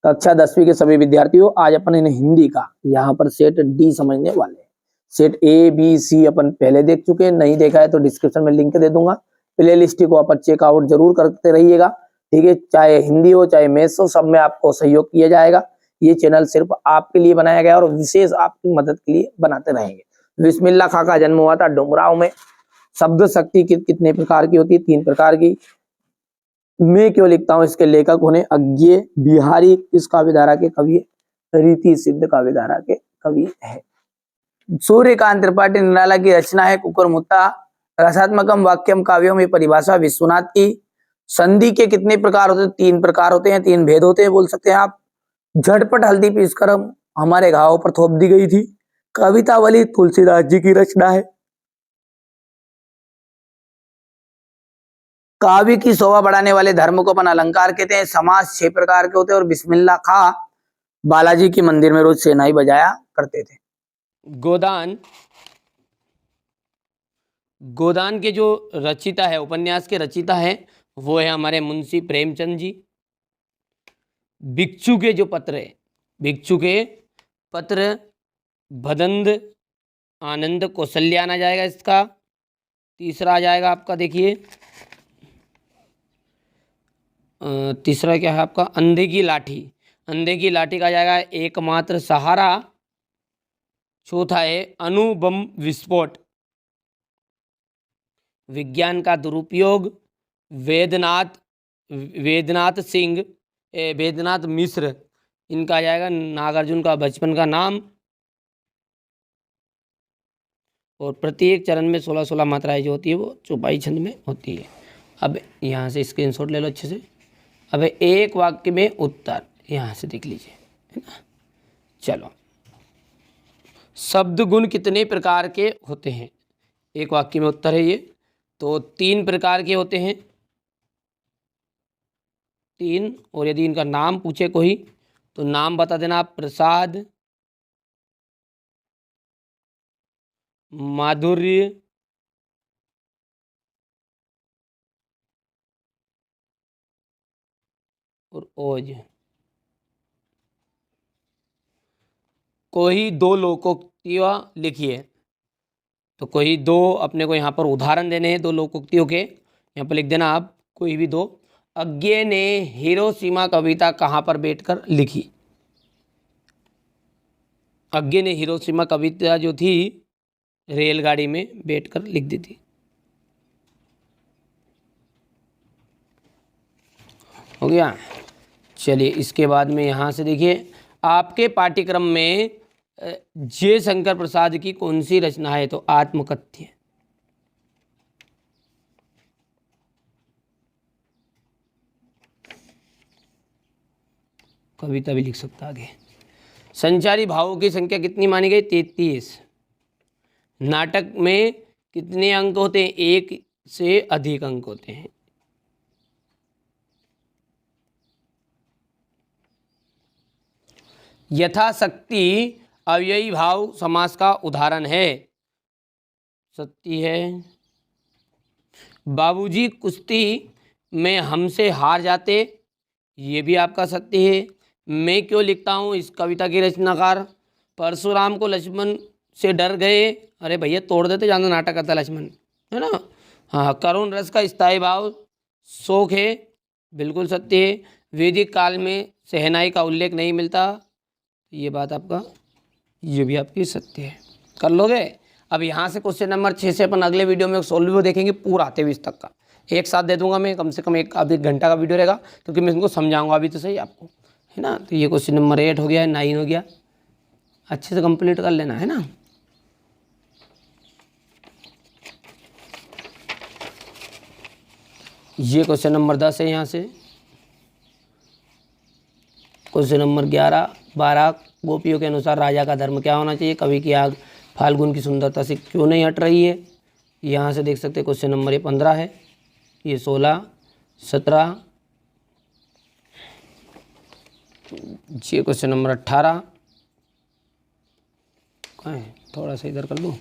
कक्षा 10वीं के सभी विद्यार्थियों, आज अपन इन हिंदी का यहाँ पर सेट डी समझने वाले हैं। सेट ए बी सी अपन पहले देख चुके हैं, नहीं देखा है तो डिस्क्रिप्शन में लिंक दे दूंगा। प्ले लिस्ट को आप चेकआउट जरूर करते रहिएगा, ठीक है। चाहे हिंदी हो चाहे मैथ्स हो, सब में आपको सहयोग किया जाएगा। ये चैनल सिर्फ आपके लिए बनाया गया और विशेष आपकी मदद के लिए बनाते रहेंगे। बिस्मिल्लाह खां का जन्म हुआ था डुमराव में। शब्द शक्ति कितने प्रकार की होती है? 3 प्रकार की। मैं क्यों लिखता हूँ, इसके लेखक होने अज्ञे बिहारी इस काव्य धारा के कवि, रीति सिद्ध काव्य धारा के कवि है। सूर्यकांत त्रिपाठी निराला की रचना है कुकुरमुत्ता। रसात्मकम वाक्यम काव्यों में परिभाषा विश्वनाथ की। संधि के कितने प्रकार होते हैं? 3 प्रकार होते हैं, 3 भेद होते हैं, बोल सकते हैं आप। झटपट हल्दी पीसकर हमारे घावों पर थोप दी गई थी। कवितावली तुलसीदास जी की रचना है। काव्य की शोभा बढ़ाने वाले धर्म को अपन अलंकार कहते हैं। समास 6 प्रकार के होते हैं और बिस्मिल्लाह खां बालाजी के मंदिर में रोज शहनाई बजाया करते थे। गोदान के जो रचिता है, उपन्यास के रचिता है, वो है हमारे मुंशी प्रेमचंद जी। भिक्षु के जो पत्र है, भिक्षु के पत्र भदंत आनंद कौशल्यान आ जाएगा इसका। तीसरा आ जाएगा आपका, देखिए तीसरा क्या है आपका, अंधे की लाठी। अंधे की लाठी का जाएगा एकमात्र सहारा। चौथा है अणुबम विस्फोट। विज्ञान का दुरुपयोग वेदनाथ मिश्र, इनका आ जाएगा नागार्जुन का बचपन का नाम। और प्रत्येक चरण में 16-16 मात्राएं जो होती है वो चौपाई छंद में होती है। अब यहाँ से स्क्रीनशॉट ले लो अच्छे से। अब एक वाक्य में उत्तर यहाँ से देख लीजिए, है ना। चलो, शब्द गुण कितने प्रकार के होते हैं? एक वाक्य में उत्तर है ये, तो 3 प्रकार के होते हैं, 3। और यदि इनका नाम पूछे कोई तो नाम बता देना। प्रसाद, माधुर्य, और ओज। कोई 2 लोकोक्तियाँ लिखिए, तो कोई 2 अपने को यहाँ पर उदाहरण देने हैं 2 लोकोक्तियों के। यहाँ पर लिख देना आप कोई भी 2। अज्ञे ने हिरोशिमा कविता कहाँ पर बैठकर लिखी? अज्ञे ने हिरोशिमा कविता जो थी रेलगाड़ी में बैठकर लिख दी थी। हो गया। चलिए, इसके बाद में यहाँ से देखिए, आपके पाठ्यक्रम में जे शंकर प्रसाद की कौन सी रचना है? तो आत्मकथ्य। कविता भी लिख सकता आगे। संचारी भावों की संख्या कितनी मानी गई? 33। नाटक में कितने अंक होते हैं? 1 से अधिक अंक होते हैं। यथाशक्ति अव्ययी भाव समास का उदाहरण है। सत्य है। बाबूजी कुश्ती में हमसे हार जाते, ये भी आपका सत्य है। मैं क्यों लिखता हूँ, इस कविता के रचनाकार परशुराम को लक्ष्मण से डर गए, अरे भैया तोड़ देते, ज्यादा नाटक करता लक्ष्मण, है ना। हाँ, करुण रस का स्थायी भाव शोक है, बिल्कुल सत्य है। वैदिक काल में शहनाई का उल्लेख नहीं मिलता, ये बात आपका, ये भी आपकी सत्य है। कर लोगे। अब यहाँ से क्वेश्चन नंबर 6 से अपन अगले वीडियो में सोल्व देखेंगे पूरा 23 तक का। एक साथ दे दूंगा मैं, कम से कम एक आधे घंटा का वीडियो रहेगा, क्योंकि मैं इनको समझाऊंगा अभी तो सही आपको, है ना। तो ये क्वेश्चन नंबर 8 हो गया, 9 हो गया, अच्छे से कंप्लीट कर लेना, है ना। ये क्वेश्चन नंबर 10 है। यहाँ से क्वेश्चन नंबर 11-12, गोपियों के अनुसार राजा का धर्म क्या होना चाहिए? कवि की आग फाल्गुन की सुंदरता से क्यों नहीं हट रही है? यहाँ से देख सकते हैं क्वेश्चन नंबर 15 है, ये 16, 17, ये क्वेश्चन नंबर 18, कहाँ है, थोड़ा सा इधर कर लूँ,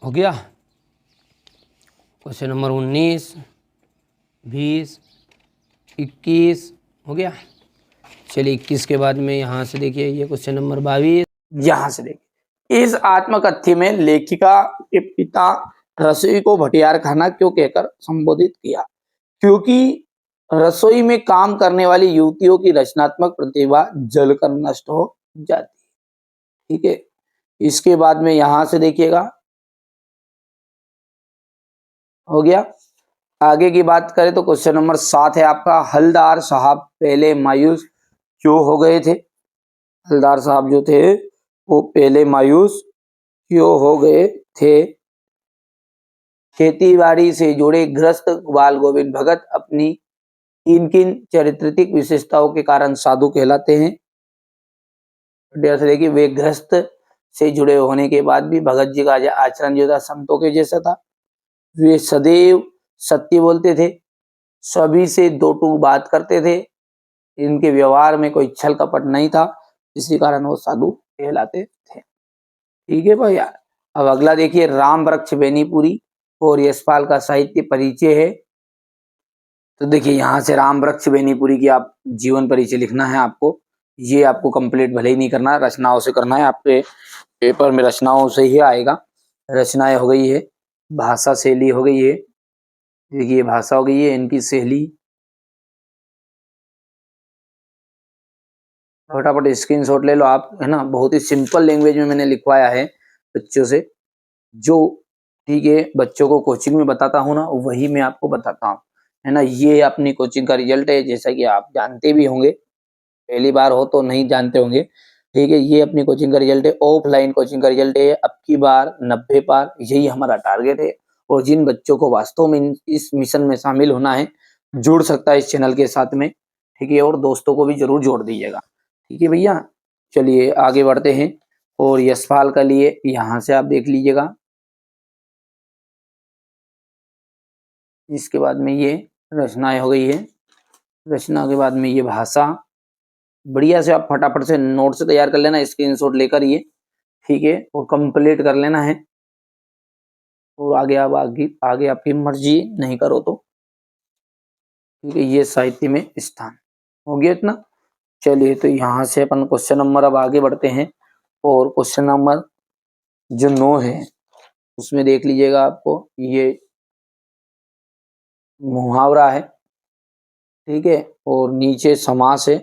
हो गया। क्वेश्चन नंबर 19, 20, 21, हो गया। चलिए 21 के बाद में यहाँ से देखिए ये क्वेश्चन नंबर 22। यहाँ से देखिए, इस आत्मकथ्य में लेखिका के पिता रसोई को भटियार खाना क्यों कहकर संबोधित किया? क्योंकि रसोई में काम करने वाली युवतियों की रचनात्मक प्रतिभा जलकर नष्ट हो जाती है। ठीक है, इसके बाद में यहां से देखिएगा, हो गया। आगे की बात करें तो क्वेश्चन नंबर 7 है आपका, हलदार साहब पहले मायूस क्यों हो गए थे? हलदार साहब जो थे वो पहले मायूस क्यों हो गए थे? खेतीबाड़ी से जुड़े गृहस्थ बाल गोविंद भगत अपनी किन किन चारित्रिक विशेषताओं के कारण साधु कहलाते हैं? देखिए, वे गृहस्थ से जुड़े होने के बाद भी भगत जी का आचरण जो था संतों के जैसा था। वे सदैव सत्य बोलते थे, सभी से दो टूक बात करते थे, इनके व्यवहार में कोई छल कपट नहीं था, इसी कारण वो साधु कहलाते थे। ठीक है भैया। अब अगला देखिए, राम वृक्ष बेनीपुरी और यशपाल का साहित्य परिचय है। तो देखिए यहाँ से राम वृक्ष बेनीपुरी की आप जीवन परिचय लिखना है आपको। ये आपको कंप्लीट भले ही नहीं करना है, रचनाओं से करना है। आपके पेपर में रचनाओं से ही आएगा। रचनाएं हो गई है, भाषा शैली हो गई है, देखिए भाषा हो गई है, इनकी शैली। फटाफट स्क्रीनशॉट ले लो आप, है ना। बहुत ही सिंपल लैंग्वेज में मैंने लिखवाया है बच्चों से, जो ठीक है बच्चों को कोचिंग में बताता हूँ ना, वही मैं आपको बताता हूँ, है ना। ये अपनी कोचिंग का रिजल्ट है, जैसा कि आप जानते भी होंगे, पहली बार हो तो नहीं जानते होंगे। ठीक है, ये अपनी कोचिंग का रिजल्ट है, ऑफलाइन कोचिंग का रिजल्ट है। अब की बार 90 पार, यही हमारा टारगेट है। और जिन बच्चों को वास्तव में इस मिशन में शामिल होना है, जुड़ सकता है इस चैनल के साथ में। ठीक है, और दोस्तों को भी जरूर जोड़ दीजिएगा। ठीक है भैया, चलिए आगे बढ़ते हैं। और यशपाल का लिए यहाँ से आप देख लीजिएगा। इसके बाद में ये रचनाएं हो गई है, रचना के बाद में ये भाषा। बढ़िया से आप फटाफट से नोट से तैयार कर लेना, स्क्रीनशॉट लेकर ये, ठीक है, और कंप्लीट कर लेना है। और आगे आप आगे आपकी मर्जी, नहीं करो तो ठीक है। ये साहित्य में स्थान हो गया इतना। चलिए, तो यहाँ से अपन क्वेश्चन नंबर अब आगे बढ़ते हैं। और क्वेश्चन नंबर जो 9 है उसमें देख लीजिएगा, आपको ये मुहावरा है, ठीक है, और नीचे समास है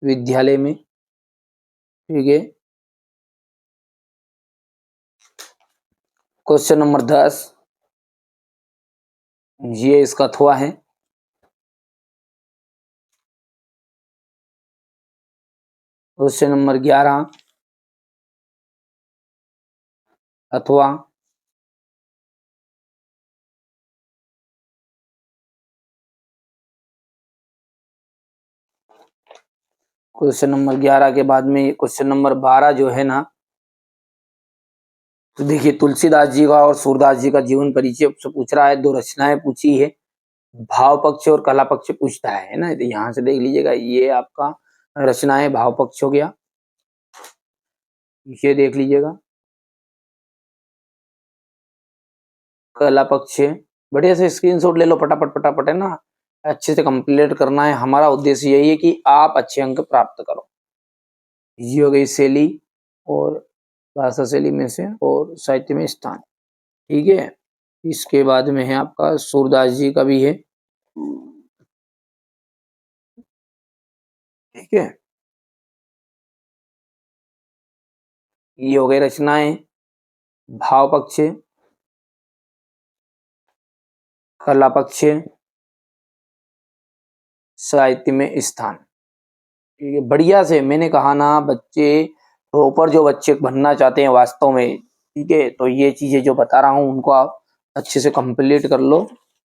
विद्यालय में। ठीक है, क्वेश्चन नंबर 10 ये इसका थोड़ा है। क्वेश्चन नंबर 11 अथवा। क्वेश्चन नंबर 11 के बाद में क्वेश्चन नंबर 12 जो है ना, तो देखिए तुलसीदास जी का और सूरदास जी का जीवन परिचय से पूछ रहा है, दो रचनाएं पूछी है, भाव पक्ष और कला पक्ष पूछता है ना। तो यहाँ से देख लीजिएगा, ये आपका रचनाएं भाव पक्ष हो गया, ये देख लीजिएगा। कला पक्ष है, बढ़िया से स्क्रीनशॉट ले लो फटाफट फटाफट, है ना। अच्छे से कंप्लीट करना है, हमारा उद्देश्य यही है कि आप अच्छे अंक प्राप्त करो। ये हो गई शैली और भाषा शैली में से, और साहित्य में स्थान। ठीक है, इसके बाद में है आपका सूरदास जी का भी है। ठीक है, ये हो गई रचनाएं, भाव पक्ष, कला पक्ष, साहित्य में स्थान। ठीक है, बढ़िया से मैंने कहा ना, बच्चे प्रॉपर जो बच्चे बनना चाहते हैं वास्तव में, ठीक है, तो ये चीजें जो बता रहा हूँ उनको आप अच्छे से कंप्लीट कर लो।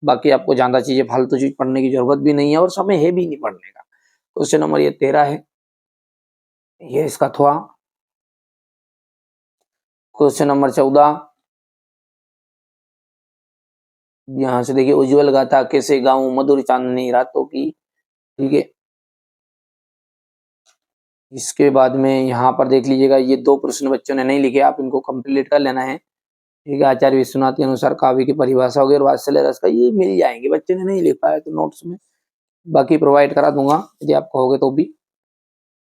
बाकी आपको ज्यादा चीजें फालतू चीज पढ़ने की जरूरत भी नहीं है, और समय है भी नहीं पढ़ने का। क्वेश्चन नंबर ये 13 है, ये इसका थोड़ा। क्वेश्चन नंबर 14 यहाँ से देखिए, उज्जवल गाथा कैसे गाऊं मधुर चांदनी रातों की। ठीक है, इसके बाद में यहाँ पर देख लीजिएगा, ये दो प्रश्न बच्चों ने नहीं लिखे, आप इनको कंप्लीट कर लेना है। ठीक है, आचार्य विश्वनाथ के अनुसार काव्य की परिभाषा होगी और वात्सल्य रस का, ये मिल जाएंगे, बच्चे ने नहीं लिख पाया तो नोट्स में बाकी प्रोवाइड करा दूंगा यदि आप कहोगे तो भी।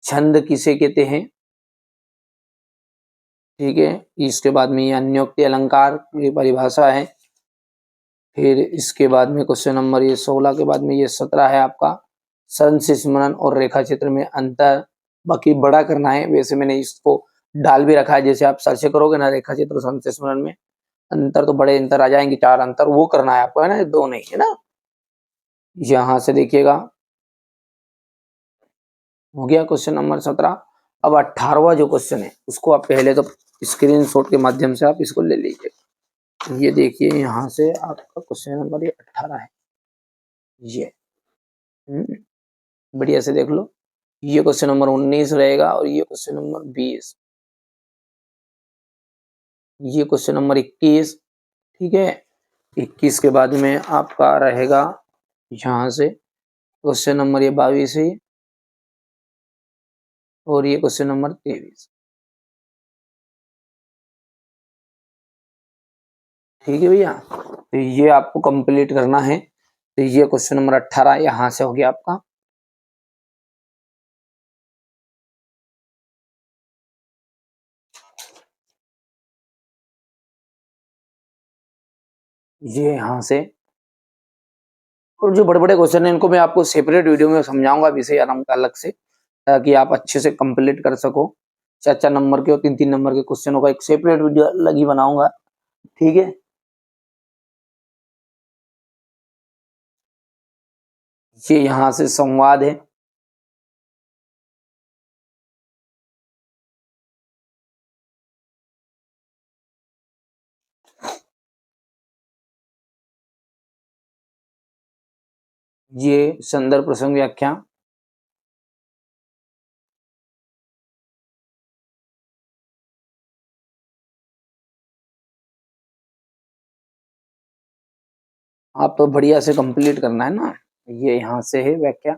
छंद किसे कहते हैं, ठीक है। इसके बाद में ये अन्योक्ति अलंकार की परिभाषा है। फिर इसके बाद में क्वेश्चन नंबर ये 16 के बाद में ये 17 है आपका संधि स्मरण और रेखा चित्र में अंतर। बाकी बड़ा करना है, वैसे मैंने इसको डाल भी रखा है, जैसे आप सर्च करोगे ना रेखा चित्र संधि स्मरण में अंतर तो बड़े अंतर आ जाएंगे, 4 अंतर वो करना है आपको, है ना, 2 नहीं, है ना। यहाँ से देखिएगा हो गया क्वेश्चन नंबर 17। अब 18वां जो क्वेश्चन है उसको आप पहले तो स्क्रीनशॉट के माध्यम से आप इसको ले लीजिए। ये देखिए यहाँ से आपका क्वेश्चन नंबर ये 18 है। ये बढ़िया से देख लो। ये क्वेश्चन नंबर 19 रहेगा और ये क्वेश्चन नंबर 20, ये क्वेश्चन नंबर 21, ठीक है। 21 के बाद में आपका रहेगा यहाँ से क्वेश्चन नंबर ये 22 है और ये क्वेश्चन नंबर 23, ठीक है भैया। तो ये आपको कंप्लीट करना है। तो ये क्वेश्चन नंबर 18 यहाँ से हो गया आपका। ये यहाँ से, और जो बड़े बड़े क्वेश्चन है इनको मैं आपको सेपरेट वीडियो में समझाऊंगा विषय आराम का अलग से, ताकि आप अच्छे से कंप्लीट कर सको। 4-4 नंबर के और 3-3 नंबर के क्वेश्चनों का एक सेपरेट वीडियो अलग ही बनाऊंगा, ठीक है। ये यहाँ से संवाद है। ये संदर्भ प्रसंग व्याख्या, आप तो बढ़िया से कंप्लीट करना है ना। ये यहाँ से है व्याख्या।